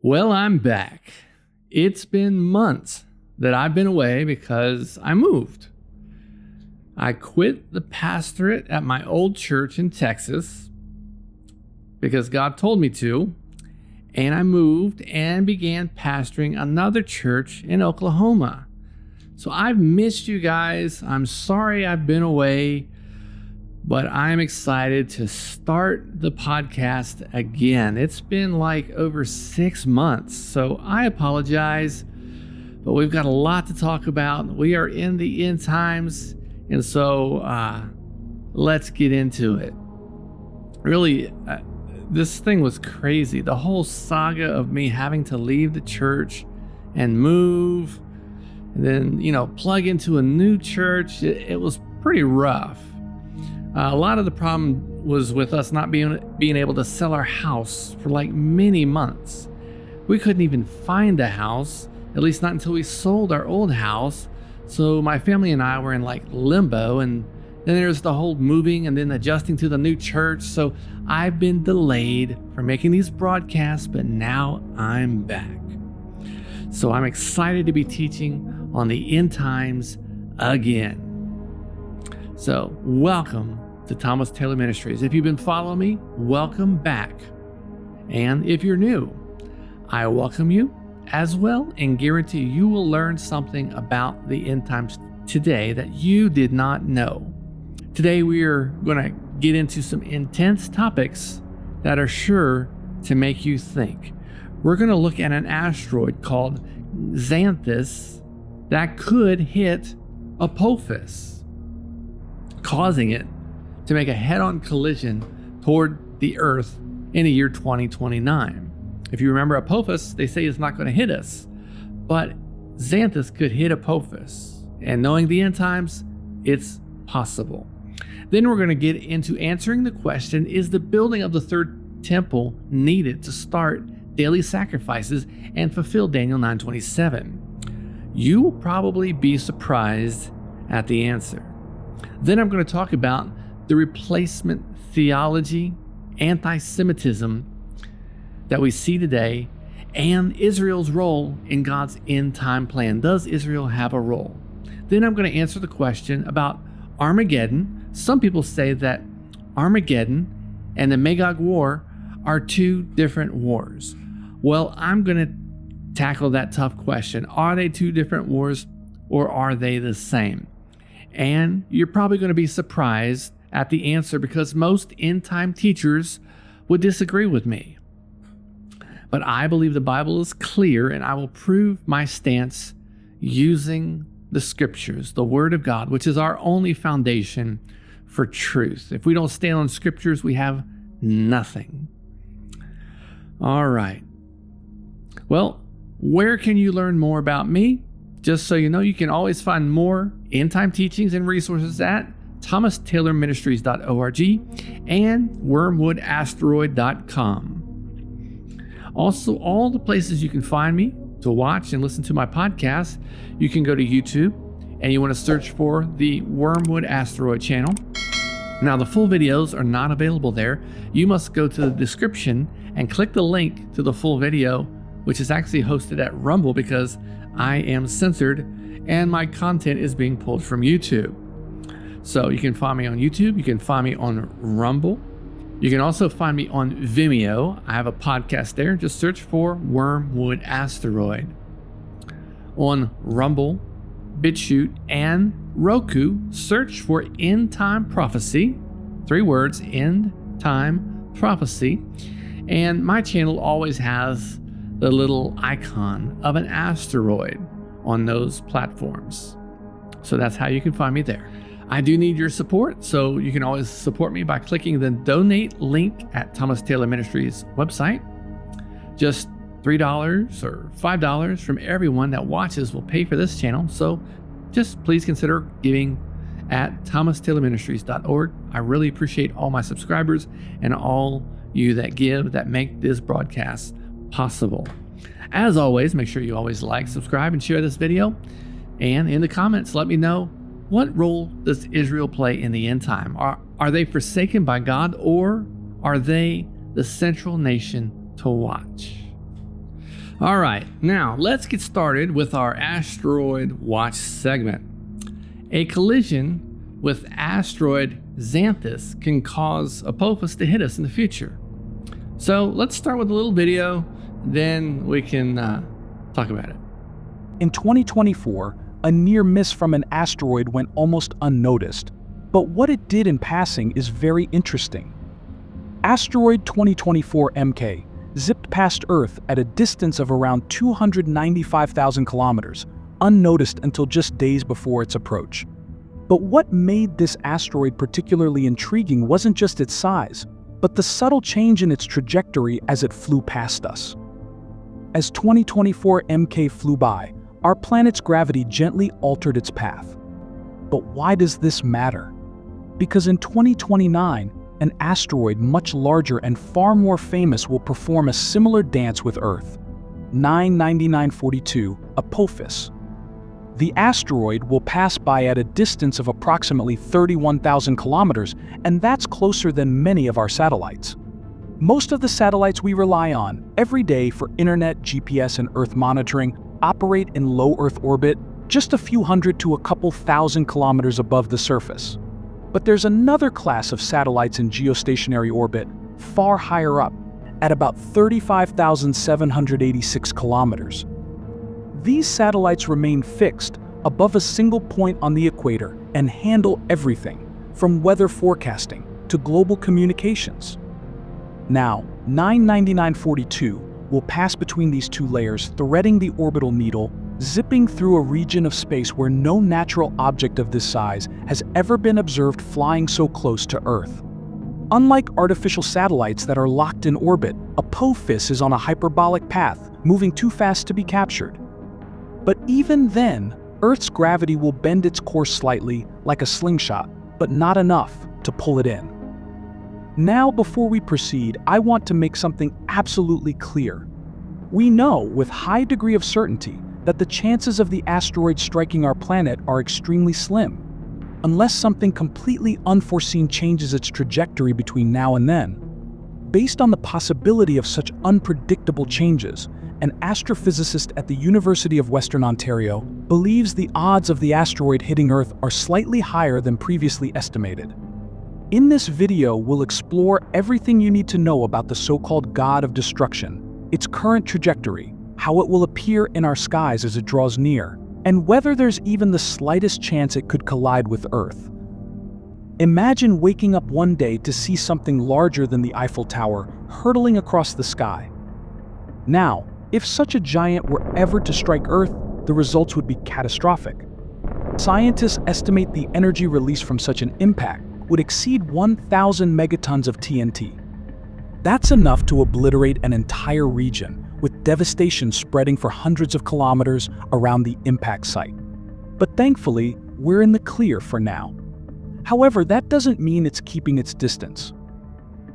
Well, I'm back. It's been months that I've been away because I moved. I quit the pastorate at my old church in Texas because God told me to, and I moved and began pastoring another church in Oklahoma. So I've missed you guys. I'm sorry I've been away, but I'm excited to start the podcast again. It's been like over 6 months, so I apologize, but we've got a lot to talk about. We are in the end times, and so let's get into it. Really, this thing was crazy. The whole saga of me having to leave the church and move, and then, plug into a new church, it was pretty rough. A lot of the problem was with us not being able to sell our house for like many months. We couldn't even find a house, at least not until we sold our old house. So my family and I were in like limbo, and then there's the whole moving and then adjusting to the new church. So I've been delayed for making these broadcasts, but now I'm back. So I'm excited to be teaching on the end times again. So welcome to Thomas Taylor Ministries. If you've been following me, welcome back. And if you're new, I welcome you as well and guarantee you will learn something about the end times today that you did not know. Today we are going to get into some intense topics that are sure to make you think. We're going to look at an asteroid called Xanthus that could hit Apophis, causing it to make a head-on collision toward the Earth in the year 2029. If you remember Apophis, they say it's not going to hit us, but Xanthus could hit Apophis. And knowing the end times, it's possible. Then we're going to get into answering the question, is the building of the third temple needed to start daily sacrifices and fulfill Daniel 9:27? You will probably be surprised at the answer. Then I'm going to talk about the replacement theology, antisemitism that we see today, and Israel's role in God's end time plan. Does Israel have a role? Then I'm going to answer the question about Armageddon. Some people say that Armageddon and the Magog War are two different wars. Well, I'm going to tackle that tough question. Are they two different wars or are they the same? And you're probably going to be surprised at the answer because most end-time teachers would disagree with me. But I believe the Bible is clear, and I will prove my stance using the scriptures, the Word of God, which is our only foundation for truth. If we don't stand on scriptures, we have nothing. All right. Well, where can you learn more about me? Just so you know, you can always find more end-time teachings and resources at thomastaylorministries.org and wormwoodasteroid.com. Also, all the places you can find me to watch and listen to my podcast, you can go to YouTube and you want to search for the Wormwood Asteroid channel. Now, the full videos are not available there. You must go to the description and click the link to the full video, which is actually hosted at Rumble because I am censored and my content is being pulled from YouTube. So you can find me on YouTube. You can find me on Rumble. You can also find me on Vimeo. I have a podcast there. Just search for Wormwood Asteroid. On Rumble, BitChute, and Roku, search for End Time Prophecy. 3 words, End Time Prophecy. And my channel always has the little icon of an asteroid on those platforms. So that's how you can find me there. I do need your support, so you can always support me by clicking the donate link at Thomas Taylor Ministries website. Just $3 or $5 from everyone that watches will pay for this channel, so just please consider giving at thomastaylorministries.org. I really appreciate all my subscribers and all you that give that make this broadcast possible. As always, make sure you always like, subscribe, and share this video. And in the comments, let me know, what role does Israel play in the end time? Are they forsaken by God, or are they the central nation to watch? All right, now let's get started with our asteroid watch segment. A collision with asteroid Xanthus can cause Apophis to hit us in the future. So let's start with a little video, then we can talk about it. In 2024, a near miss from an asteroid went almost unnoticed, but what it did in passing is very interesting. Asteroid 2024 MK zipped past Earth at a distance of around 295,000 kilometers, unnoticed until just days before its approach. But what made this asteroid particularly intriguing wasn't just its size, but the subtle change in its trajectory as it flew past us. As 2024 MK flew by, our planet's gravity gently altered its path. But why does this matter? Because in 2029, an asteroid much larger and far more famous will perform a similar dance with Earth. 99942 Apophis. The asteroid will pass by at a distance of approximately 31,000 kilometers, and that's closer than many of our satellites. Most of the satellites we rely on every day for internet, GPS, and Earth monitoring operate in low Earth orbit, just a few hundred to a couple thousand kilometers above the surface. But there's another class of satellites in geostationary orbit, far higher up, at about 35,786 kilometers. These satellites remain fixed above a single point on the equator and handle everything, from weather forecasting to global communications. Now, 99942 will pass between these two layers, threading the orbital needle, zipping through a region of space where no natural object of this size has ever been observed flying so close to Earth. Unlike artificial satellites that are locked in orbit, Apophis is on a hyperbolic path, moving too fast to be captured. But even then, Earth's gravity will bend its course slightly, like a slingshot, but not enough to pull it in. Now, before we proceed, I want to make something absolutely clear. We know with high degree of certainty that the chances of the asteroid striking our planet are extremely slim, unless something completely unforeseen changes its trajectory between now and then. Based on the possibility of such unpredictable changes, an astrophysicist at the University of Western Ontario believes the odds of the asteroid hitting Earth are slightly higher than previously estimated. In this video, we'll explore everything you need to know about the so-called God of Destruction, its current trajectory, how it will appear in our skies as it draws near, and whether there's even the slightest chance it could collide with Earth. Imagine waking up one day to see something larger than the Eiffel Tower hurtling across the sky. Now, if such a giant were ever to strike Earth, the results would be catastrophic. Scientists estimate the energy released from such an impact would exceed 1,000 megatons of TNT. That's enough to obliterate an entire region, with devastation spreading for hundreds of kilometers around the impact site. But thankfully, we're in the clear for now. However, that doesn't mean it's keeping its distance.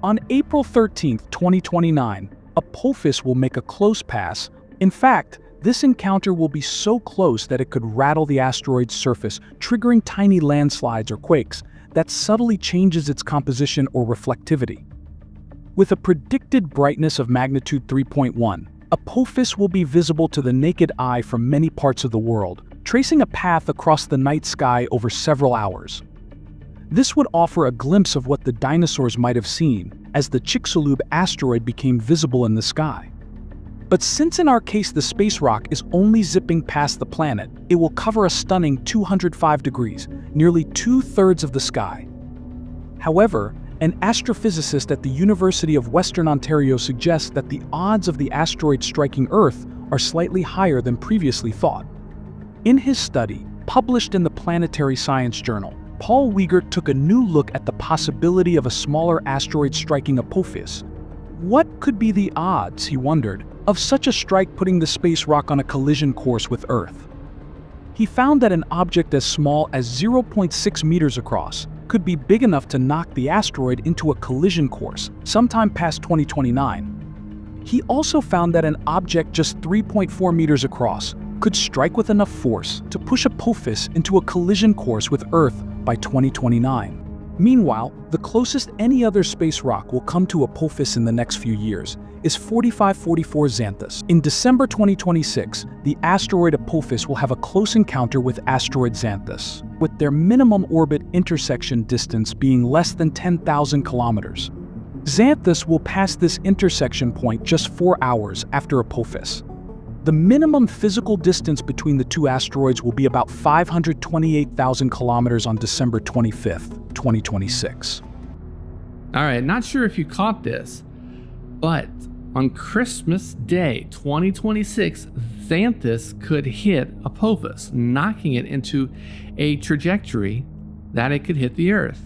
On April 13, 2029, Apophis will make a close pass. In fact, this encounter will be so close that it could rattle the asteroid's surface, triggering tiny landslides or quakes that subtly changes its composition or reflectivity. With a predicted brightness of magnitude 3.1, Apophis will be visible to the naked eye from many parts of the world, tracing a path across the night sky over several hours. This would offer a glimpse of what the dinosaurs might have seen as the Chicxulub asteroid became visible in the sky. But since in our case the space rock is only zipping past the planet, it will cover a stunning 205 degrees, nearly 2/3 of the sky. However, an astrophysicist at the University of Western Ontario suggests that the odds of the asteroid striking Earth are slightly higher than previously thought. In his study, published in the Planetary Science Journal, Paul Wiegert took a new look at the possibility of a smaller asteroid striking Apophis. What could be the odds, he wondered, of such a strike putting the space rock on a collision course with Earth? He found that an object as small as 0.6 meters across could be big enough to knock the asteroid into a collision course sometime past 2029. He also found that an object just 3.4 meters across could strike with enough force to push Apophis into a collision course with Earth by 2029. Meanwhile, the closest any other space rock will come to Apophis in the next few years is 4544 Xanthus. In December 2026, the asteroid Apophis will have a close encounter with asteroid Xanthus, with their minimum orbit intersection distance being less than 10,000 kilometers. Xanthus will pass this intersection point just 4 hours after Apophis. The minimum physical distance between the two asteroids will be about 528,000 kilometers on December 25th, 2026. All right, not sure if you caught this, but on Christmas Day 2026, Xanthus could hit Apophis, knocking it into a trajectory that it could hit the Earth.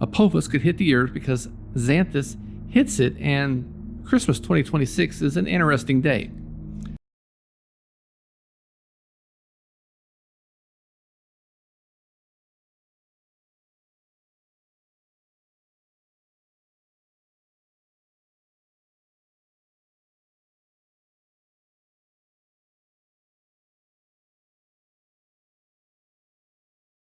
Apophis could hit the Earth because Xanthus hits it, and Christmas 2026 is an interesting date.